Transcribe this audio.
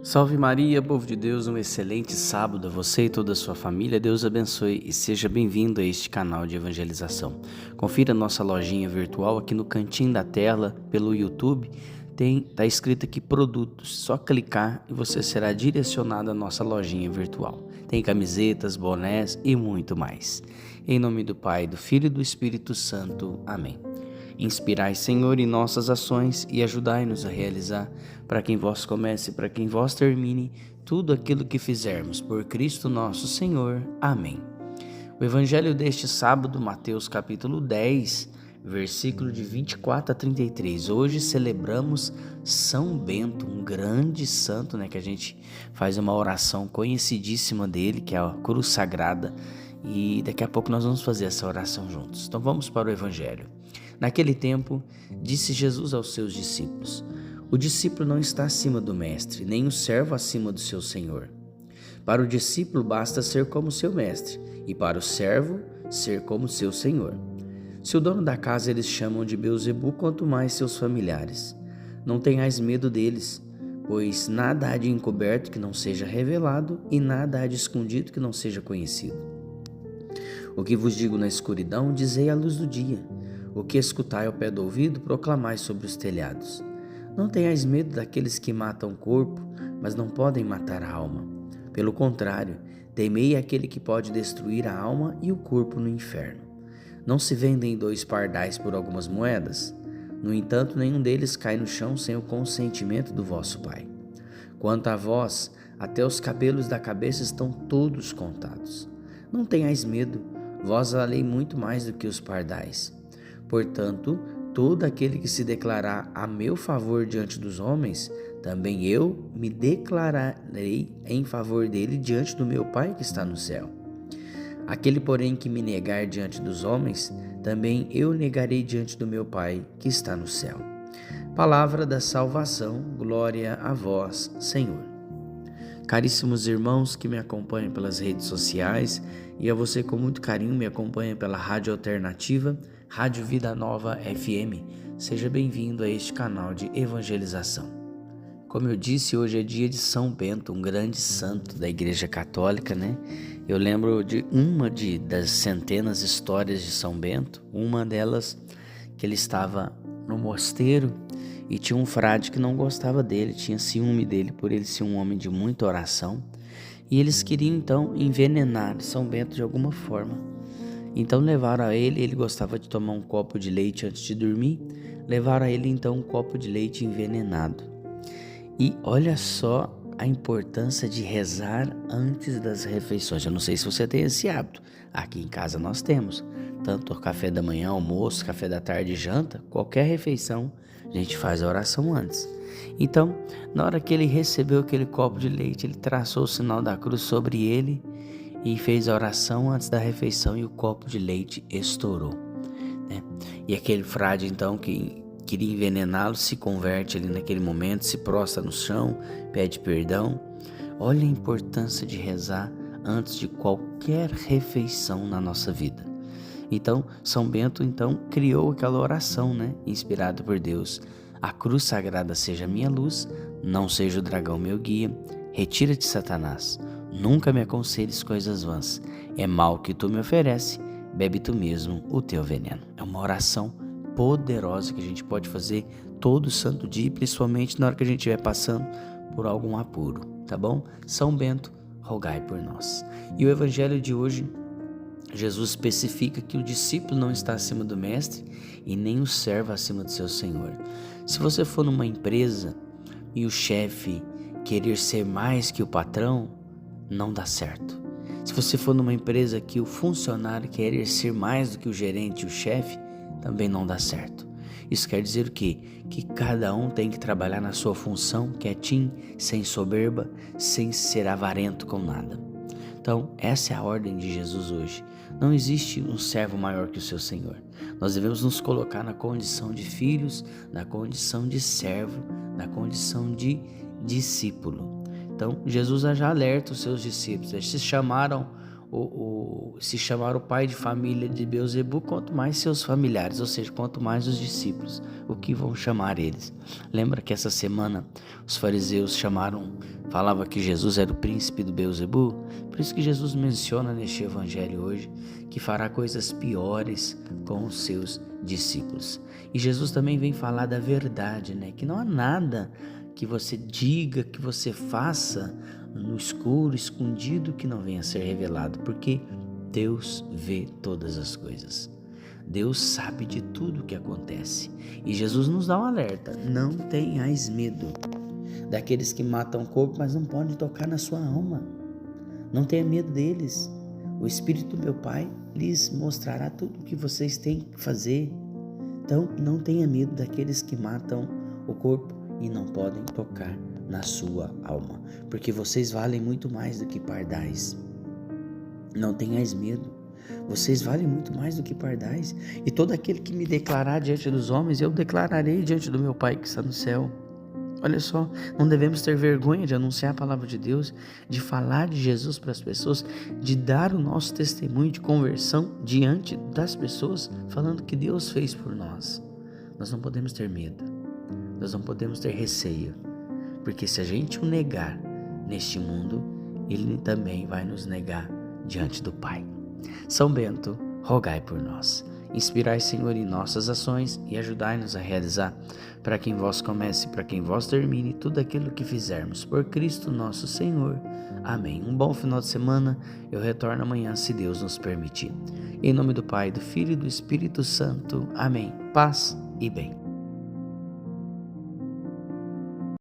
Salve Maria, povo de Deus, um excelente sábado a você e toda a sua família. Deus abençoe e seja bem-vindo a este canal de evangelização. Confira nossa lojinha virtual aqui no cantinho da tela pelo YouTube. Tá escrito aqui produtos, só clicar e você será direcionado à nossa lojinha virtual. Tem camisetas, bonés e muito mais. Em nome do Pai, do Filho e do Espírito Santo. Amém. Inspirai, Senhor, em nossas ações e ajudai-nos a realizar, para que em vós comece e para que em vós termine, tudo aquilo que fizermos por Cristo nosso Senhor. Amém. O Evangelho deste sábado, Mateus capítulo 10, versículo de 24 a 33. Hoje celebramos São Bento, um grande santo, que a gente faz uma oração conhecidíssima dele, que é a Cruz Sagrada, e daqui a pouco nós vamos fazer essa oração juntos. Então vamos para o Evangelho. Naquele tempo, disse Jesus aos seus discípulos: o discípulo não está acima do mestre, nem o servo acima do seu senhor. Para o discípulo basta ser como seu mestre, e para o servo ser como seu senhor. Se o dono da casa eles chamam de Beelzebu, quanto mais seus familiares. Não tenhais medo deles, pois nada há de encoberto que não seja revelado, e nada há de escondido que não seja conhecido. O que vos digo na escuridão, dizei à luz do dia. O que escutai ao pé do ouvido, proclamai sobre os telhados. Não tenhais medo daqueles que matam o corpo, mas não podem matar a alma. Pelo contrário, temei aquele que pode destruir a alma e o corpo no inferno. Não se vendem 2 pardais por algumas moedas? No entanto, nenhum deles cai no chão sem o consentimento do vosso Pai. Quanto a vós, até os cabelos da cabeça estão todos contados. Não tenhais medo, vós valei muito mais do que os pardais. Portanto, todo aquele que se declarar a meu favor diante dos homens, também eu me declararei em favor dele diante do meu Pai que está no céu. Aquele, porém, que me negar diante dos homens, também eu negarei diante do meu Pai que está no céu. Palavra da salvação, glória a vós, Senhor. Caríssimos irmãos que me acompanham pelas redes sociais e a você com muito carinho me acompanha pela Rádio Alternativa, Rádio Vida Nova FM, seja bem-vindo a este canal de evangelização. Como eu disse, hoje é dia de São Bento, um grande santo da Igreja Católica, Eu lembro de das centenas de histórias de São Bento, uma delas que ele estava no mosteiro e tinha um frade que não gostava dele, tinha ciúme dele por ele ser um homem de muita oração, e eles queriam então envenenar São Bento de alguma forma. Então levaram a ele gostava de tomar um copo de leite antes de dormir, levaram a ele então um copo de leite envenenado. E olha só a importância de rezar antes das refeições. Eu não sei se você tem esse hábito, aqui em casa nós temos, tanto o café da manhã, almoço, café da tarde, janta, qualquer refeição, a gente faz a oração antes. Então, na hora que ele recebeu aquele copo de leite, ele traçou o sinal da cruz sobre ele e fez a oração antes da refeição e o copo de leite estourou. E aquele frade então que queria envenená-lo se converte ali naquele momento, se prostra no chão, pede perdão. Olha a importância de rezar antes de qualquer refeição na nossa vida. Então, São Bento criou aquela oração, inspirada por Deus. A cruz sagrada seja minha luz, não seja o dragão meu guia. Retira-te, Satanás. Nunca me aconselhes coisas vãs. É mal que tu me oferece, bebe tu mesmo o teu veneno. É uma oração poderosa que a gente pode fazer todo santo dia, principalmente na hora que a gente estiver passando por algum apuro, tá bom? São Bento, rogai por nós. E o evangelho de hoje, Jesus especifica que o discípulo não está acima do mestre e nem o servo acima do seu senhor. Se você for numa empresa e o chefe querer ser mais que o patrão, não dá certo. Se você for numa empresa que o funcionário querer ser mais do que o gerente e o chefe, também não dá certo. Isso quer dizer o quê? Que cada um tem que trabalhar na sua função, quietinho, sem soberba, sem ser avarento com nada. Então, essa é a ordem de Jesus hoje. Não existe um servo maior que o seu Senhor. Nós devemos nos colocar na condição de filhos, na condição de servo, na condição de discípulo. Então, Jesus já alerta os seus discípulos. Eles chamaram se chamar o pai de família de Beelzebu, quanto mais seus familiares, ou seja, quanto mais os discípulos, o que vão chamar eles. Lembra que essa semana os fariseus falava que Jesus era o príncipe do Beelzebu? Por isso que Jesus menciona neste evangelho hoje que fará coisas piores com os seus discípulos. E Jesus também vem falar da verdade, né? Que não há nada que você diga, que você faça no escuro, escondido, que não venha a ser revelado, porque Deus vê todas as coisas. Deus sabe de tudo o que acontece. E Jesus nos dá um alerta: não tenhais medo daqueles que matam o corpo, mas não podem tocar na sua alma. Não tenha medo deles. O Espírito do meu Pai lhes mostrará tudo o que vocês têm que fazer. Então, não tenha medo daqueles que matam o corpo e não podem tocar na sua alma, porque vocês valem muito mais do que pardais. Não tenhais medo, vocês valem muito mais do que pardais, e todo aquele que me declarar diante dos homens, eu declararei diante do meu Pai que está no céu. Olha só, não devemos ter vergonha de anunciar a palavra de Deus, de falar de Jesus para as pessoas, de dar o nosso testemunho de conversão diante das pessoas, falando que Deus fez por nós. Nós não podemos ter medo, nós não podemos ter receio, porque se a gente o negar neste mundo, Ele também vai nos negar diante do Pai. São Bento, rogai por nós. Inspirai, Senhor, em nossas ações e ajudai-nos a realizar, para que em vós comece, para que em vós termine tudo aquilo que fizermos. Por Cristo nosso Senhor. Amém. Um bom final de semana. Eu retorno amanhã, se Deus nos permitir. Em nome do Pai, do Filho e do Espírito Santo. Amém. Paz e bem.